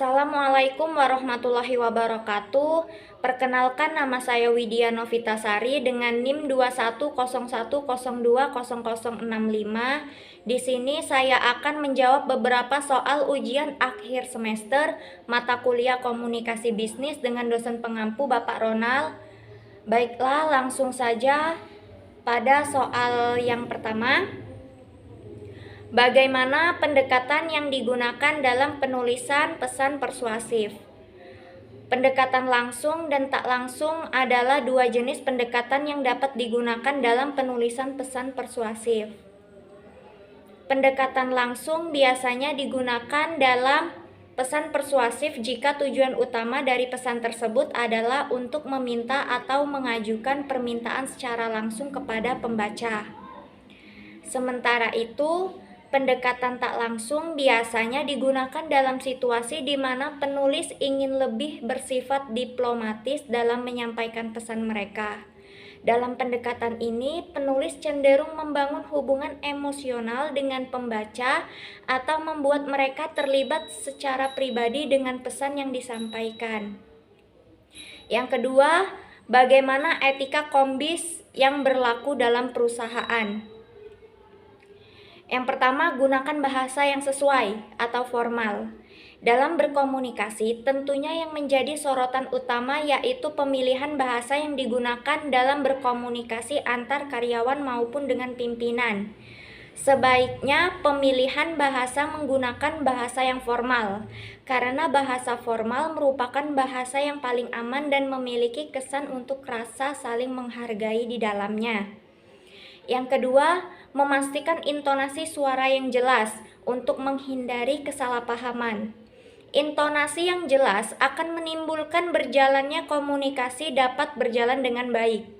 Assalamualaikum warahmatullahi wabarakatuh. Perkenalkan, nama saya Widya Novitasari dengan NIM 2101020065. Di sini saya akan menjawab beberapa soal ujian akhir semester mata kuliah Komunikasi Bisnis dengan dosen pengampu Bapak Ronald. Baiklah, langsung saja pada soal yang pertama. Bagaimana pendekatan yang digunakan dalam penulisan pesan persuasif? Pendekatan langsung dan tak langsung adalah dua jenis pendekatan yang dapat digunakan dalam penulisan pesan persuasif. Pendekatan langsung biasanya digunakan dalam pesan persuasif jika tujuan utama dari pesan tersebut adalah untuk meminta atau mengajukan permintaan secara langsung kepada pembaca. Sementara itu, pendekatan tak langsung biasanya digunakan dalam situasi di mana penulis ingin lebih bersifat diplomatis dalam menyampaikan pesan mereka. Dalam pendekatan ini, penulis cenderung membangun hubungan emosional dengan pembaca atau membuat mereka terlibat secara pribadi dengan pesan yang disampaikan. Yang kedua, bagaimana etika kombis yang berlaku dalam perusahaan? Yang pertama, gunakan bahasa yang sesuai atau formal. Dalam berkomunikasi, tentunya yang menjadi sorotan utama yaitu pemilihan bahasa yang digunakan dalam berkomunikasi antar karyawan maupun dengan pimpinan. Sebaiknya pemilihan bahasa menggunakan bahasa yang formal, karena bahasa formal merupakan bahasa yang paling aman dan memiliki kesan untuk rasa saling menghargai di dalamnya. Yang kedua, memastikan intonasi suara yang jelas untuk menghindari kesalahpahaman. Intonasi yang jelas akan menimbulkan berjalannya komunikasi dapat berjalan dengan baik.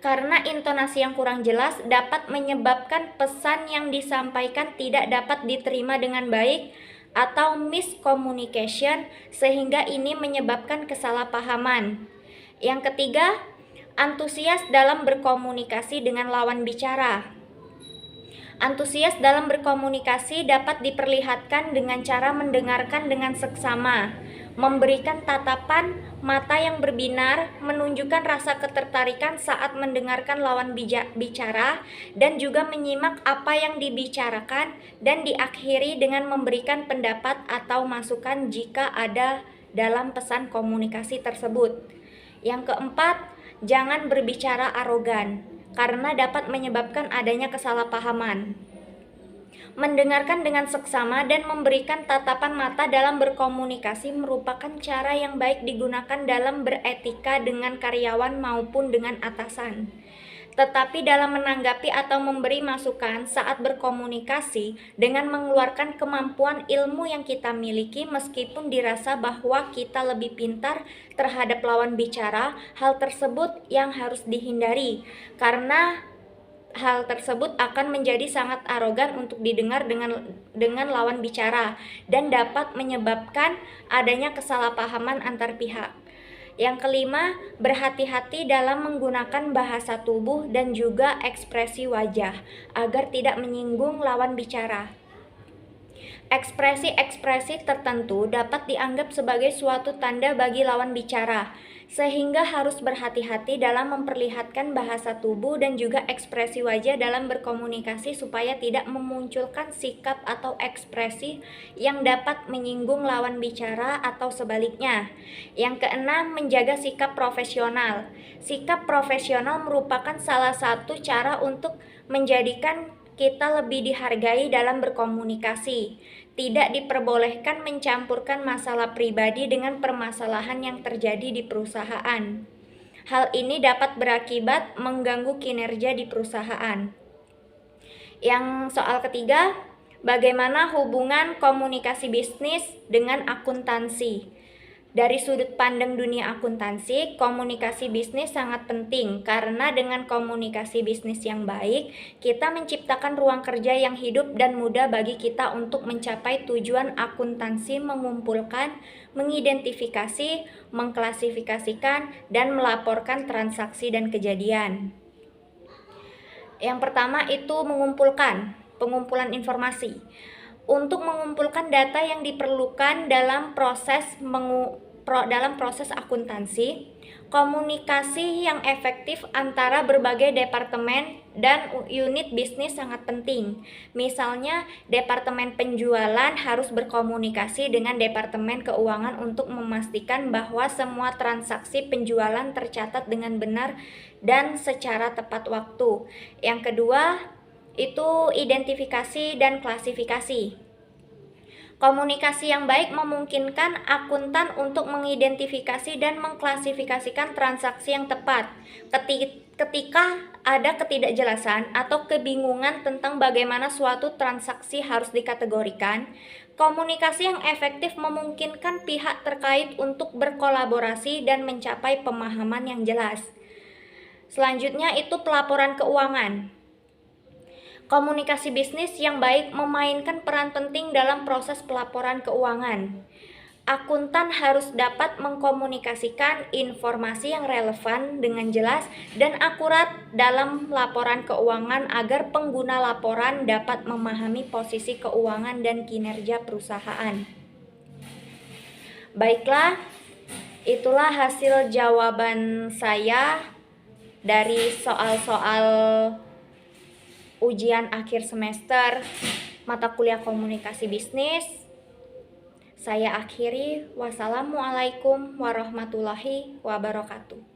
Karena intonasi yang kurang jelas dapat menyebabkan pesan yang disampaikan tidak dapat diterima dengan baik atau miscommunication, sehingga ini menyebabkan kesalahpahaman. Yang ketiga, antusias dalam berkomunikasi dengan lawan bicara. Antusias dalam berkomunikasi dapat diperlihatkan dengan cara mendengarkan dengan seksama, memberikan tatapan mata yang berbinar, menunjukkan rasa ketertarikan saat mendengarkan lawan bicara, dan juga menyimak apa yang dibicarakan, dan diakhiri dengan memberikan pendapat atau masukan jika ada dalam pesan komunikasi tersebut. Yang keempat, jangan berbicara arogan, karena dapat menyebabkan adanya kesalahpahaman. Mendengarkan dengan seksama dan memberikan tatapan mata dalam berkomunikasi merupakan cara yang baik digunakan dalam beretika dengan karyawan maupun dengan atasan. Tetapi dalam menanggapi atau memberi masukan saat berkomunikasi dengan mengeluarkan kemampuan ilmu yang kita miliki, meskipun dirasa bahwa kita lebih pintar terhadap lawan bicara, hal tersebut yang harus dihindari, karena hal tersebut akan menjadi sangat arogan untuk didengar dengan lawan bicara dan dapat menyebabkan adanya kesalahpahaman antar pihak. Yang kelima, berhati-hati dalam menggunakan bahasa tubuh dan juga ekspresi wajah agar tidak menyinggung lawan bicara. Ekspresi-ekspresi tertentu dapat dianggap sebagai suatu tanda bagi lawan bicara, sehingga harus berhati-hati dalam memperlihatkan bahasa tubuh dan juga ekspresi wajah dalam berkomunikasi supaya tidak memunculkan sikap atau ekspresi yang dapat menyinggung lawan bicara atau sebaliknya. Yang keenam, menjaga sikap profesional. Sikap profesional merupakan salah satu cara untuk menjadikan kita lebih dihargai dalam berkomunikasi. Tidak diperbolehkan mencampurkan masalah pribadi dengan permasalahan yang terjadi di perusahaan. Hal ini dapat berakibat mengganggu kinerja di perusahaan. Yang soal ketiga, bagaimana hubungan komunikasi bisnis dengan akuntansi? Dari sudut pandang dunia akuntansi, komunikasi bisnis sangat penting karena dengan komunikasi bisnis yang baik, kita menciptakan ruang kerja yang hidup dan mudah bagi kita untuk mencapai tujuan akuntansi mengumpulkan, mengidentifikasi, mengklasifikasikan, dan melaporkan transaksi dan kejadian. Yang pertama itu pengumpulan informasi. untuk mengumpulkan data yang diperlukan dalam proses akuntansi, komunikasi yang efektif antara berbagai departemen dan unit bisnis sangat penting. Misalnya, departemen penjualan harus berkomunikasi dengan departemen keuangan untuk memastikan bahwa semua transaksi penjualan tercatat dengan benar dan secara tepat waktu. Yang kedua, itu identifikasi dan klasifikasi. Komunikasi yang baik memungkinkan akuntan untuk mengidentifikasi dan mengklasifikasikan transaksi yang tepat. Ketika ada ketidakjelasan atau kebingungan tentang bagaimana suatu transaksi harus dikategorikan, komunikasi yang efektif memungkinkan pihak terkait untuk berkolaborasi dan mencapai pemahaman yang jelas. Selanjutnya itu pelaporan keuangan. Komunikasi bisnis yang baik memainkan peran penting dalam proses pelaporan keuangan. Akuntan harus dapat mengkomunikasikan informasi yang relevan dengan jelas dan akurat dalam laporan keuangan agar pengguna laporan dapat memahami posisi keuangan dan kinerja perusahaan. Baiklah, itulah hasil jawaban saya dari soal-soal ujian akhir semester mata kuliah komunikasi bisnis. Saya akhiri. Wassalamualaikum warahmatullahi wabarakatuh.